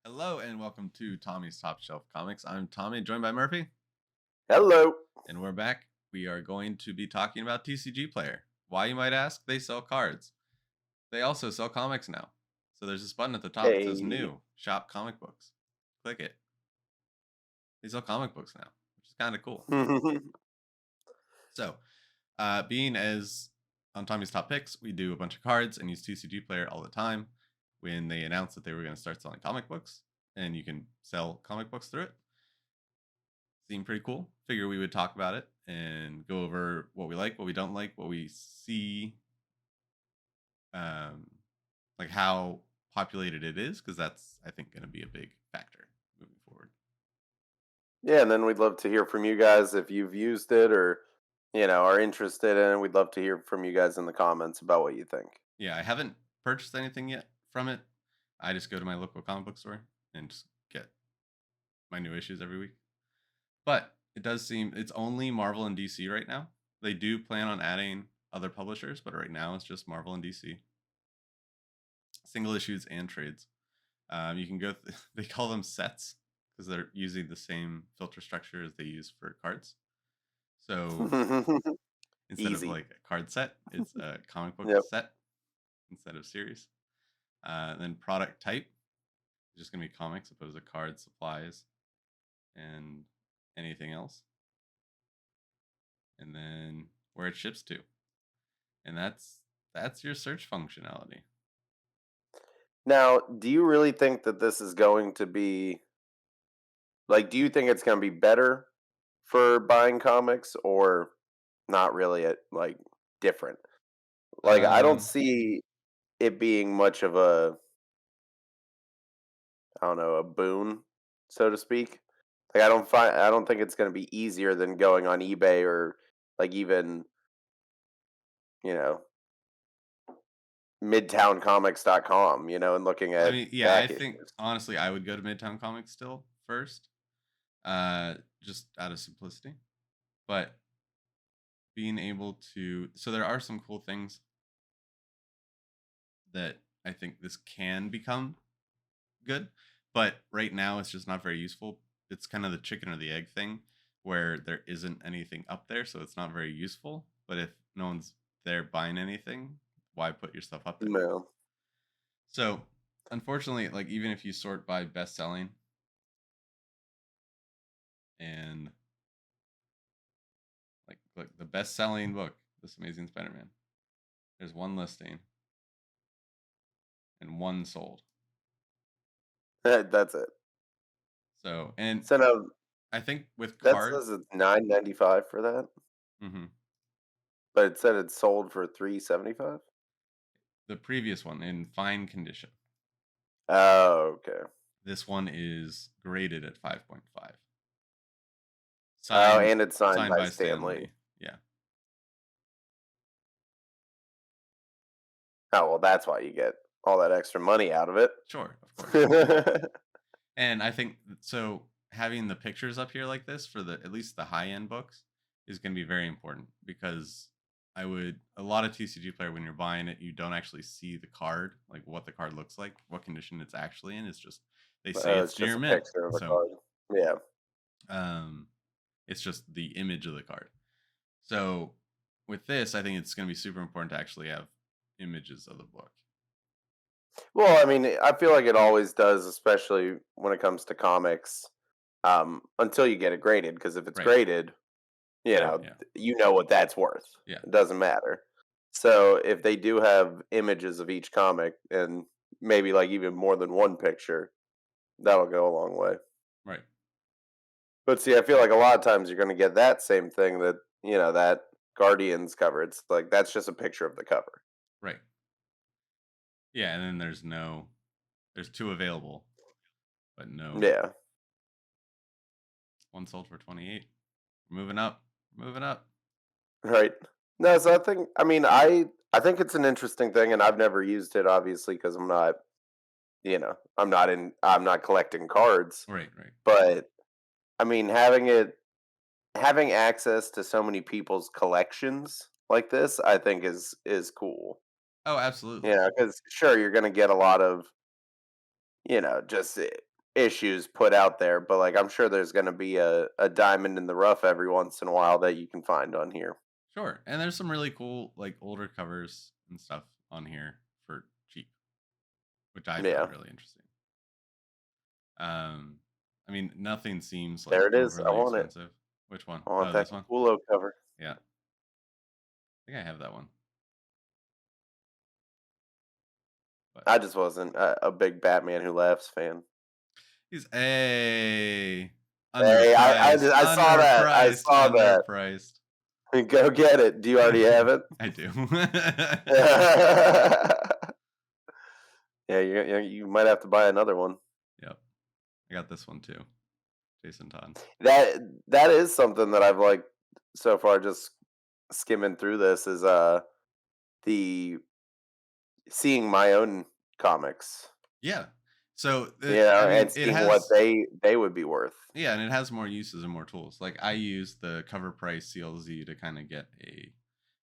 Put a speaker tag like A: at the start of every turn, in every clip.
A: Hello and welcome to Tommy's Top Shelf Comics. I'm Tommy, joined by Murphy,
B: Hello.
A: and we're back. We are going to be talking about TCG Player. Why, you might ask? They sell cards. They also sell comics now. So there's this button at the top that says
B: Hey.
A: New Shop Comic Books. Click it. They sell comic books now, which is kind of cool. So, being as on Tommy's Top Picks, we do a bunch of cards and use TCG Player all the time. When they announced that they were going to start selling comic books, and you can sell comic books through it, seemed pretty cool. Figure we would talk about it and go over what we like, what we don't like, what we see, um, like how populated it is, because that's I think going to be a big factor moving forward.
B: Yeah, and then we'd love to hear from you guys if you've used it or, are interested in it. We'd love to hear from you guys in the comments about what you think.
A: Yeah, I haven't purchased anything yet from it. I just go to my local comic book store and just get my new issues every week. But it does seem it's only Marvel and DC right now. They do plan on adding other publishers, but right now it's just Marvel and DC. Single issues and trades. You can go. They call them sets because they're using the same filter structure as they use for cards. So instead of
B: Easy.
A: like a card set, it's a comic book
B: Yep.
A: set instead of series. Then product type is just gonna be comics, opposed to cards, supplies, and anything else. And then where it ships to, and that's your search functionality.
B: Now, do you really think that this is going to be do you think it's going to be better for buying comics or not really different? I don't
A: Um,
B: see it being much of a I don't know, a boon, so to speak. I don't think it's gonna be easier than going on eBay or even, you know, midtowncomics.com, and looking
A: I
B: at
A: mean, yeah, I
B: back
A: think
B: issues.
A: honestly, I would go to Midtown Comics still first, just out of simplicity. But being able to, so there are some cool things that I think this can become good, but right now it's just not very useful. It's kind of the chicken or the egg thing where there isn't anything up there, so it's not very useful. But if no one's there buying anything, why put your stuff up there?
B: No.
A: So unfortunately, like even if you sort by best selling and like the best selling book, This Amazing Spider-Man, there's one listing and one sold.
B: That's it.
A: So and
B: So now
A: I think with
B: that says
A: cards,
B: it's $9.95 for that,
A: mhm,
B: but it said it's sold for $3.75?
A: the previous one in fine condition.
B: Oh, okay.
A: This one is graded at 5.5.
B: Oh,
A: Signed
B: and it's signed
A: signed
B: by
A: by
B: Stan
A: Stan
B: Lee.
A: Lee. Yeah.
B: Oh, well, that's why you get all that extra money out of it.
A: Sure, of course. And I think so having the pictures up here like this for the at least the high end books is going to be very important because I would a lot of TCG player when you're buying it, you don't actually see the card, like what the card looks like, what condition it's actually in. It's just they say
B: It's
A: it's near
B: just a
A: mint.
B: picture of a
A: So
B: card. Yeah.
A: um it's just the image of the card. So with this, I think it's going to be super important to actually have images of the book.
B: Well, I mean, I feel like it always does, especially when it comes to comics, until you get it graded. Because if it's
A: Right.
B: graded,
A: Then yeah.
B: you know what that's worth.
A: Yeah.
B: It doesn't matter. So if they do have images of each comic and maybe even more than one picture, that'll go a long way.
A: Right.
B: But see, I feel like a lot of times you're going to get that same thing that that Guardians cover. It's like that's just a picture of the cover.
A: Right. Yeah, and then there's two available, but no
B: Yeah.
A: one sold for 28. Moving up. Moving up.
B: Right. No, so I mean, I think it's an interesting thing, and I've never used it, obviously, because I'm not, I'm not collecting cards.
A: Right, right.
B: But I mean, having access to so many people's collections like this, I think is cool.
A: Oh, absolutely.
B: Because sure, you're gonna get a lot of, just issues put out there, but, like, I'm sure there's gonna be a diamond in the rough every once in a while that you can find on here.
A: Sure. And there's some really cool like older covers and stuff on here for cheap, which I found
B: Yeah,
A: really interesting. Um, I mean, nothing seems like
B: there it is. I
A: overly
B: want it.
A: expensive. Which one?
B: I want
A: Oh,
B: that
A: this one?
B: Capullo cover.
A: Yeah. I think I have that one. But
B: I just wasn't a big Batman Who Laughs fan.
A: he's a
B: Hey,
A: underpriced,
B: I saw that. I
A: underpriced,
B: saw that.
A: underpriced.
B: Go get it. Do you already have it?
A: I do.
B: Yeah, you might have to buy another one.
A: Yep. I got this one too. Jason Todd.
B: That that is something that I've liked so far. Just skimming through this is the seeing my own comics,
A: Yeah. So I
B: and
A: mean, it
B: seeing what
A: has
B: they would be worth.
A: yeah, and it has more uses and more tools. Like I use the cover price CLZ to kind of get a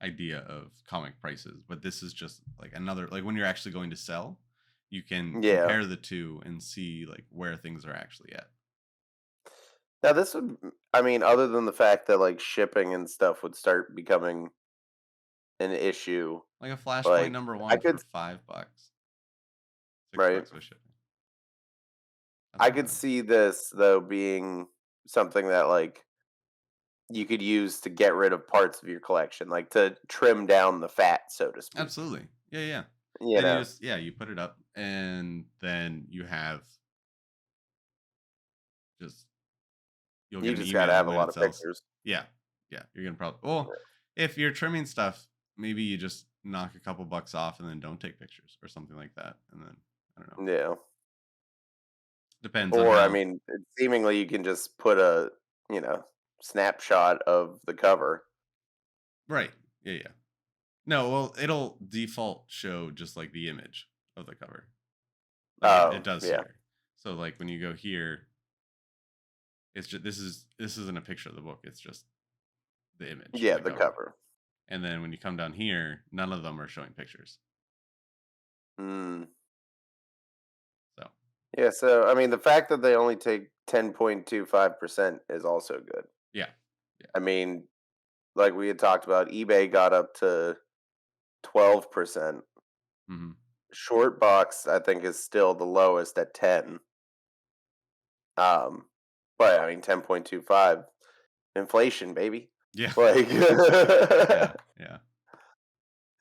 A: idea of comic prices, but this is just like another like when you're actually going to sell, you can
B: Yeah.
A: compare the two and see like where things are actually at.
B: Now this would, I mean, other than the fact that like shipping and stuff would start becoming an issue,
A: Like a Flashpoint
B: like
A: number
B: I
A: one for
B: could,
A: $5, six
B: right,
A: bucks with shipping. That's
B: I
A: not
B: could
A: bad.
B: see this though being something that like you could use to get rid of parts of your collection, like to trim down the fat, so to speak.
A: Absolutely. Yeah, yeah.
B: You
A: And you
B: know,
A: just yeah, you put it up and then you have just you'll
B: you
A: get an
B: just got to
A: email
B: have a
A: when
B: lot
A: it
B: of
A: sells.
B: pictures.
A: Yeah. Yeah. You're gonna probably well, if you're trimming stuff, maybe you just knock a couple bucks off and then don't take pictures or something like that. And then I don't know.
B: Yeah.
A: Depends on
B: Or I
A: how
B: mean, seemingly you can just put a, you know, snapshot of the cover.
A: right. Yeah, yeah. No, well, it'll default show just like the image of the cover. Like it
B: Oh,
A: does
B: yeah.
A: here. So like when you go here, it's just this isn't a picture of the book, it's just the image of
B: Yeah,
A: the
B: the
A: cover.
B: cover.
A: And then when you come down here, none of them are showing pictures.
B: Mm.
A: So
B: Yeah, so I mean, the fact that they only take 10.25% is also good.
A: yeah. Yeah.
B: I mean, like we had talked about, eBay got up to 12%.
A: Hmm.
B: Short box, I think, is still the lowest at 10. Um, but I mean, 10.25 inflation, baby.
A: Yeah.
B: Like,
A: Yeah. Yeah.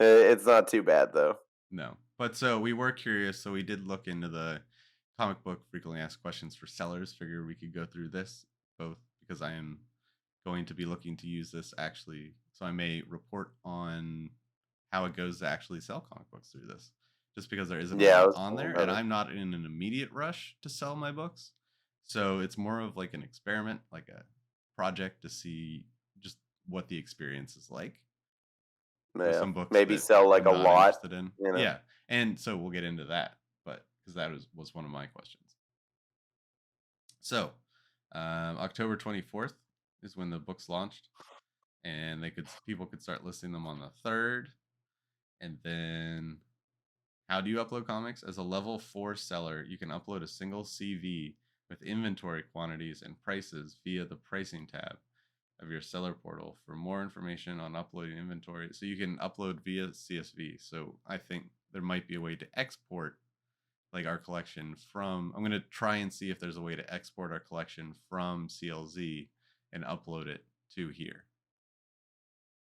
B: it's not too bad though.
A: No. But so we were curious, so we did look into the comic book frequently asked questions for sellers. Figure we could go through this both because I am going to be looking to use this actually. So I may report on how it goes to actually sell comic books through this. Just because there isn't a
B: Yeah, I
A: lot
B: was
A: on
B: thinking
A: there,
B: about
A: and
B: it.
A: I'm not in an immediate rush to sell my books. So it's more of like an experiment, like a project to see just what the experience is like with
B: Yeah,
A: some books
B: maybe
A: that
B: sell like
A: I'm
B: a
A: not
B: lot,
A: interested in.
B: you know.
A: Yeah, and so we'll get into that, but because that was one of my questions. So, October 24th is when the books launched, and they could people could start listing them on the 3rd, and then how do you upload comics? As a level 4 seller, you can upload a single CV with inventory quantities and prices via the pricing tab of your seller portal. For more information on uploading inventory, so you can upload via CSV. So I think there might be a way to export like our collection from I'm going to try and see if there's a way to export our collection from CLZ and upload it to here.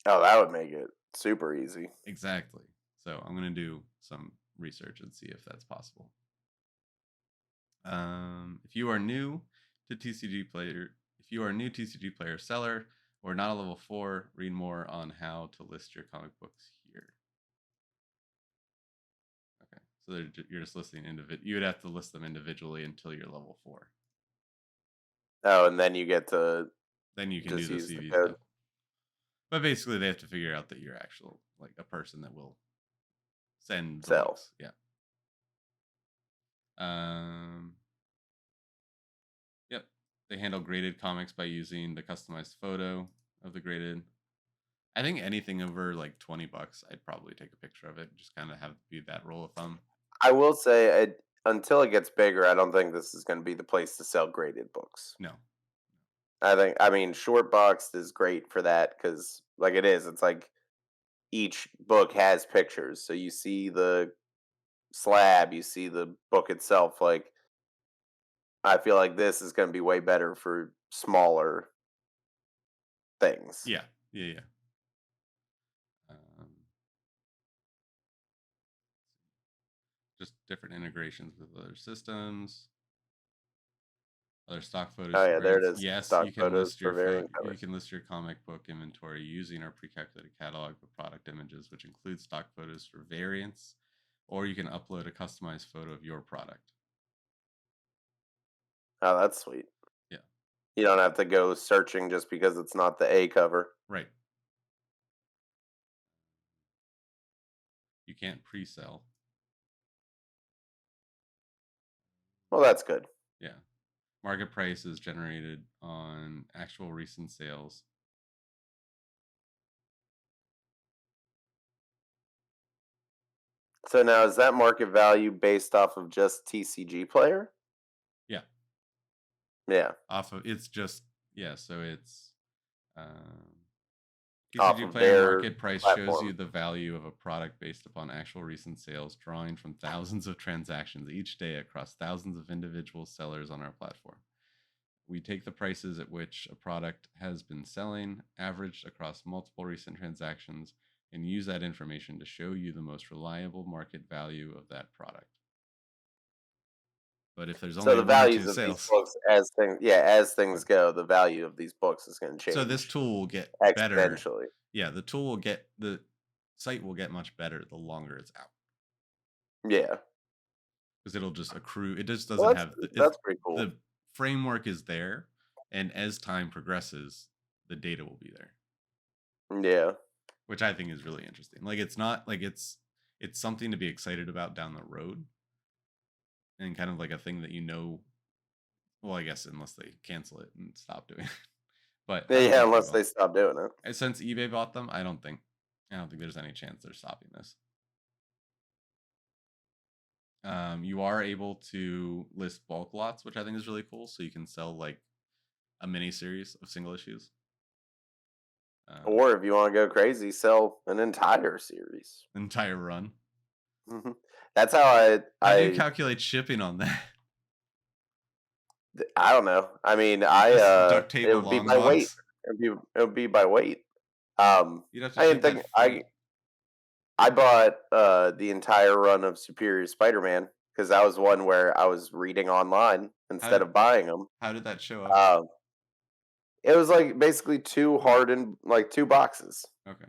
B: Oh, that would make it super easy.
A: Exactly. So I'm going to do some research and see if that's possible. If you are new to TCG Player, if you are a new TCG Player seller or not a level 4, read more on how to list your comic books here. Okay, so you're just listing individual. You would have to list them individually until you're level 4.
B: Oh, and then you get to
A: Then you can do
B: just
A: the
B: use the
A: CV
B: code.
A: stuff. But basically, they have to figure out that you're actual like a person that will send the
B: Sell.
A: books. Yeah. Um. Yep. They handle graded comics by using the customized photo of the graded. I think anything over like $20, I'd probably take a picture of it. Just kind of have be that rule of thumb.
B: I will say, until it gets bigger, I don't think this is going to be the place to sell graded books.
A: No.
B: I mean, short boxed is great for that because, like, it is. It's like each book has pictures, so you see the slab, you see the book itself. Like, I feel like this is going to be way better for smaller things.
A: Yeah. Yeah. Yeah. Um, just different integrations with other systems. Other stock photos
B: Oh
A: for
B: yeah, there it
A: variants.
B: is.
A: Yes,
B: Stock photos for variant
A: you
B: covers.
A: can list your comic book inventory using our pre-calculated catalog of product images, which includes stock photos for variants, or you can upload a customized photo of your product.
B: Oh, that's sweet.
A: Yeah,
B: You don't have to go searching just because it's not the A cover.
A: right. You can't pre-sell.
B: Well, that's good.
A: Yeah. Market price is generated on actual recent sales.
B: So now is that market value based off of just TCG player?
A: Yeah.
B: Yeah,
A: Off of it's just yeah, so it's um
B: off
A: TCG
B: of
A: Player
B: their
A: market price shows
B: platform.
A: you the value of a product based upon actual recent sales, drawing from thousands of transactions each day across thousands of individual sellers on our platform. We take the prices at which a product has been selling, averaged across multiple recent transactions, and use that information to show you the most reliable market value of that product. But if there's
B: So
A: only
B: the
A: one or
B: values
A: two
B: of these
A: sales,
B: books as
A: yeah.
B: things go, the value of these books is going to
A: So this
B: change
A: tool will get better.
B: exponentially.
A: Yeah, the site will get much better the longer it's out.
B: Yeah.
A: Because it'll just accrue. It just
B: Well,
A: doesn't have
B: that's pretty cool.
A: the framework is there, and as time progresses, the data will be there,
B: Yeah.
A: which I think is really interesting. Like it's not like it's something to be excited about down the road, and kind of like a thing that you know. Well, I guess unless they cancel it and stop doing it, but I don't
B: Yeah,
A: think they
B: unless
A: will.
B: they stop doing it.
A: And since eBay bought them, I don't think there's any chance they're stopping this. You are able to list bulk lots, which I think is really cool. So you can sell like a mini series of single issues. Um,
B: Or if you want to go crazy, sell an entire series.
A: entire run.
B: Mhm. That's how
A: How do you calculate shipping on that?
B: I don't know. I mean,
A: Just duct tape
B: it
A: a
B: would be
A: long
B: by weight.
A: box.
B: It would be by weight.
A: You'd have to
B: I didn't
A: ship
B: think
A: that freight.
B: I bought the entire run of Superior Spider-Man because that was one where I was reading online
A: How
B: instead
A: did
B: of buying them.
A: how did that show up?
B: Um, it was like basically two hardened, like two boxes,
A: Okay.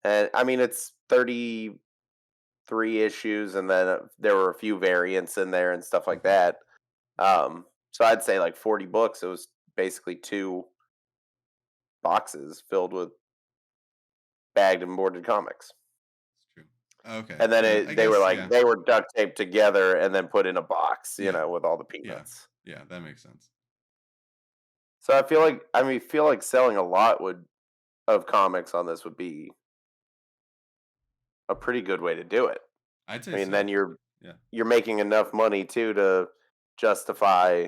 B: and I mean it's 33 issues, and then there were a few variants in there and stuff like
A: Mhm.
B: that. So I'd say like 40 books. It was basically two boxes filled with bagged and boarded comics.
A: It's true. Okay.
B: And then
A: Yeah, I
B: they were
A: guess
B: like
A: yeah.
B: they were duct taped together and then put in a box,
A: Yeah.
B: with all the
A: Yeah.
B: peanuts.
A: Yeah, that makes sense.
B: So I feel like selling a lot would of comics on this would be a pretty good way to do it.
A: I'd
B: I
A: say
B: mean,
A: so.
B: then
A: Yeah.
B: you're making enough money too to justify,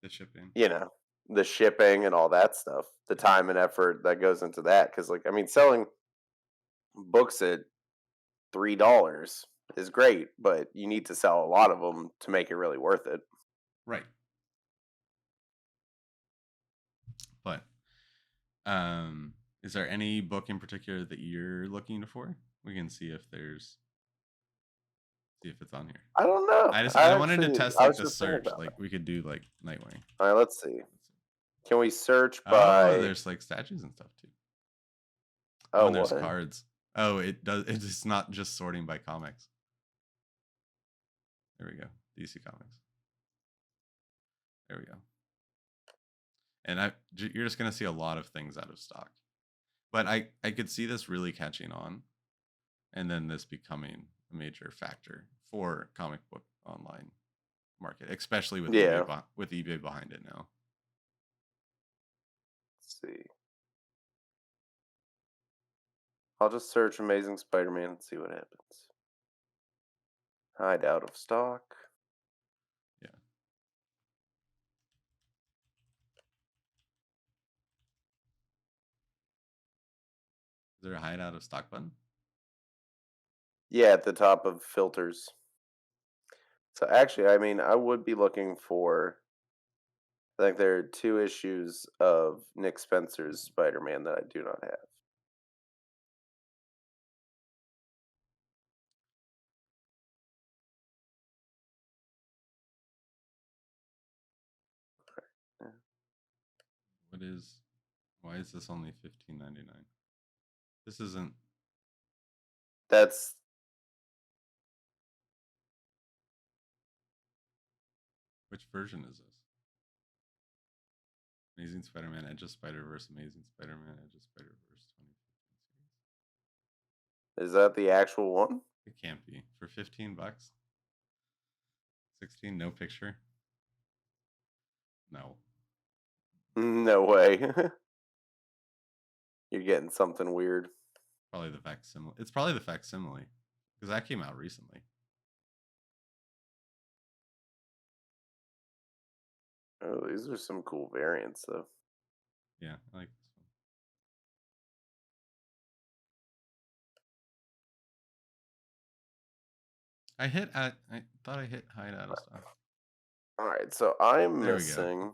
A: The shipping.
B: you know, the shipping and all that stuff, the
A: Yeah.
B: time and effort that goes into that. Because like I mean, selling books at $3 is great, but you need to sell a lot of them to make it really worth it.
A: Right. But is there any book in particular that you're looking for? We can see if it's on here.
B: I don't know.
A: I wanted to test
B: I
A: like
B: was
A: the
B: just thinking
A: search.
B: about
A: Like
B: it.
A: we could do like Nightwing.
B: All right, let's see.
A: Let's see.
B: Can we search
A: Oh,
B: by?
A: there's like statues and stuff too. Oh,
B: Oh,
A: and there's
B: what?
A: cards. Oh, it does. It's not just sorting by comics. There we go. DC Comics. There we go. And you're just gonna see a lot of things out of stock. But I could see this really catching on, and then this becoming a major factor for comic book online market, especially with
B: Yeah.
A: eBay behind it now.
B: Let's see. I'll just search Amazing Spider-Man and see what happens. Hide out of stock.
A: Yeah. Is there a hide out of stock button?
B: Yeah, at the top of filters. So actually, I mean, I would be looking for. I think there are two issues of Nick Spencer's Spider-Man that I do not have. Yeah.
A: What is? Why is this only $15.99? This isn't.
B: That's
A: Which version is this? Amazing Spider-Man, Edge of Spider-Verse, Amazing Spider-Man, Edge of Spider-Verse 2015 series.
B: is that the actual one?
A: It can't be for $15. 16, no picture. No,
B: No way. You're getting something weird.
A: probably the facsimile. It's probably the facsimile because that came out recently.
B: Oh, these are some cool variants, though.
A: Yeah, I like this one. I thought I hit hide out of stock.
B: All right, so I'm
A: There we go.
B: missing.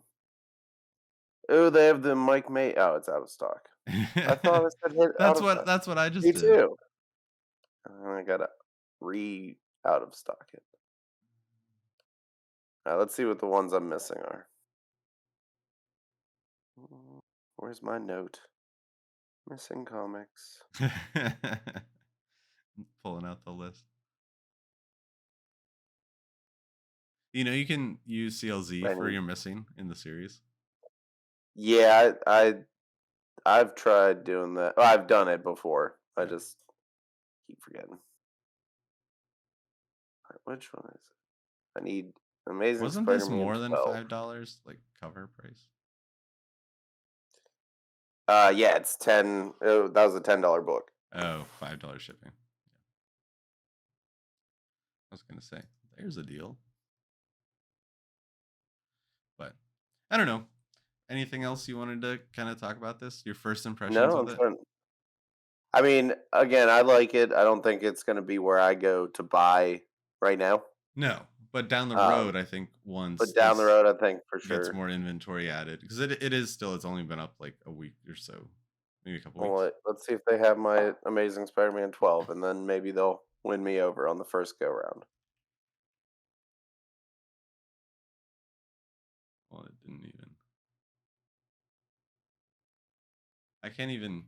B: Oh, they have the Mike May. Oh, it's out of stock. I thought I said hit out of stock.
A: That's what I
B: Me
A: just did.
B: too. I gotta re out of stock it. All right, let's see what the ones I'm missing are. Where's my note? Missing comics.
A: Pulling out the list. You can use CLZ
B: I
A: for
B: need.
A: your missing in the series.
B: Yeah, I've tried doing that. Well, I've done it before. I
A: Yeah.
B: just keep forgetting. Which one is it? I need Amazing
A: Wasn't this
B: Spider-Man
A: more than
B: 12.
A: $5 like cover price?
B: Yeah, it's 10. Oh, that was a $10 book.
A: Oh, $5 shipping. Yeah. I was gonna say there's a deal, but I don't know. Anything else you wanted to kind of talk about this? Your first impressions
B: No,
A: with
B: I'm
A: it?
B: trying. I mean, again, I like it. I don't think it's going to be where I go to buy right now.
A: No, but down the
B: Um,
A: road, I think once
B: but down the
A: this
B: road, I think for
A: gets
B: sure.
A: more inventory added, because it is still it's only been up like a week or so, maybe a couple
B: Well,
A: weeks.
B: let's see if they have my Amazing Spider-Man 12, and then maybe they'll win me over on the first go round.
A: Well, it didn't even. I can't even.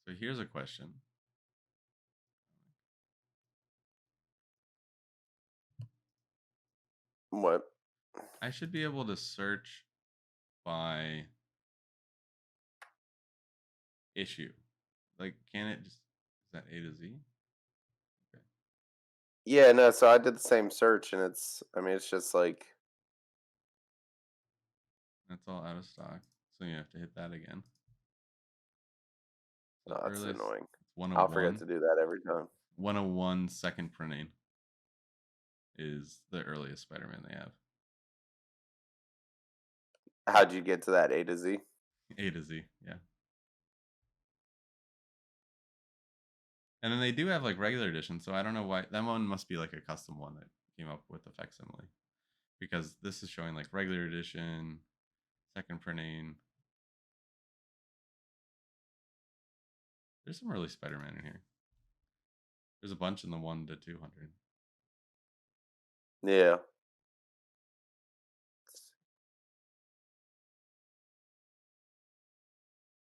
A: So here's a question.
B: What?
A: I should be able to search by issue. Like, can it just is that A to Z? Okay,
B: Yeah, no. So I did the same search, and it's. I mean, it's just like.
A: that's all out of stock. So you have to hit that again. So
B: Oh,
A: the
B: that's
A: earliest
B: annoying.
A: it's
B: I'll forget
A: 101.
B: to do that every time.
A: 101 second printing is the earliest Spider-Man they have.
B: How'd you get to that A to Z?
A: A to Z, yeah. And then they do have like regular edition, so I don't know why that one must be like a custom one that came up with the facsimile. Because this is showing like regular edition, second printing. There's some early Spider-Man in here. There's a bunch in the 1 to 200.
B: Yeah.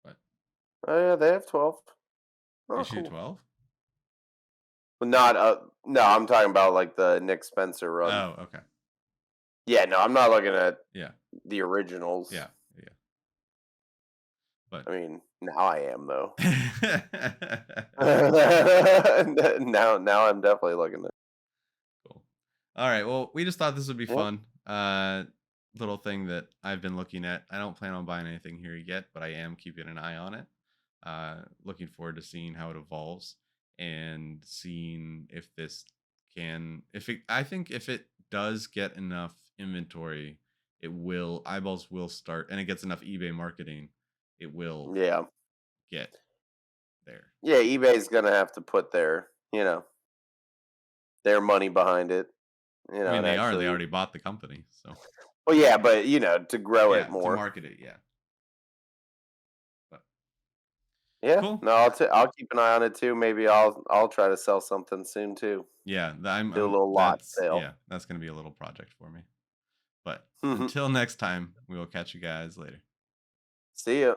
A: But
B: Oh yeah, they have 12. Oh,
A: issue
B: cool.
A: 12?
B: But not no, I'm talking about like the Nick Spencer run.
A: Oh, okay.
B: Yeah, no, I'm not looking at
A: Yeah.
B: the originals.
A: Yeah. Yeah. But
B: I mean, now I am though.
A: cool.
B: Now I'm definitely looking at.
A: All right. Well, we just thought this would be
B: Yeah.
A: fun. Little thing that I've been looking at. I don't plan on buying anything here yet, but I am keeping an eye on it. Looking forward to seeing how it evolves and seeing if this if it, I think if it does get enough inventory, eyeballs will start, and it gets enough eBay marketing, it will
B: Yeah.
A: get there.
B: Yeah, eBay's gonna have to put their money behind it,
A: I mean,
B: and
A: they
B: actually.
A: already bought the company, so
B: Well, yeah, but to grow it
A: yeah, to
B: more.
A: market it, yeah. But
B: Yeah,
A: cool.
B: no, I'll keep an eye on it too. Maybe I'll try to sell something soon too.
A: Yeah,
B: Do a little lot sale.
A: that's gonna be a little project for me. But until next time, we will catch you guys later.
B: See ya.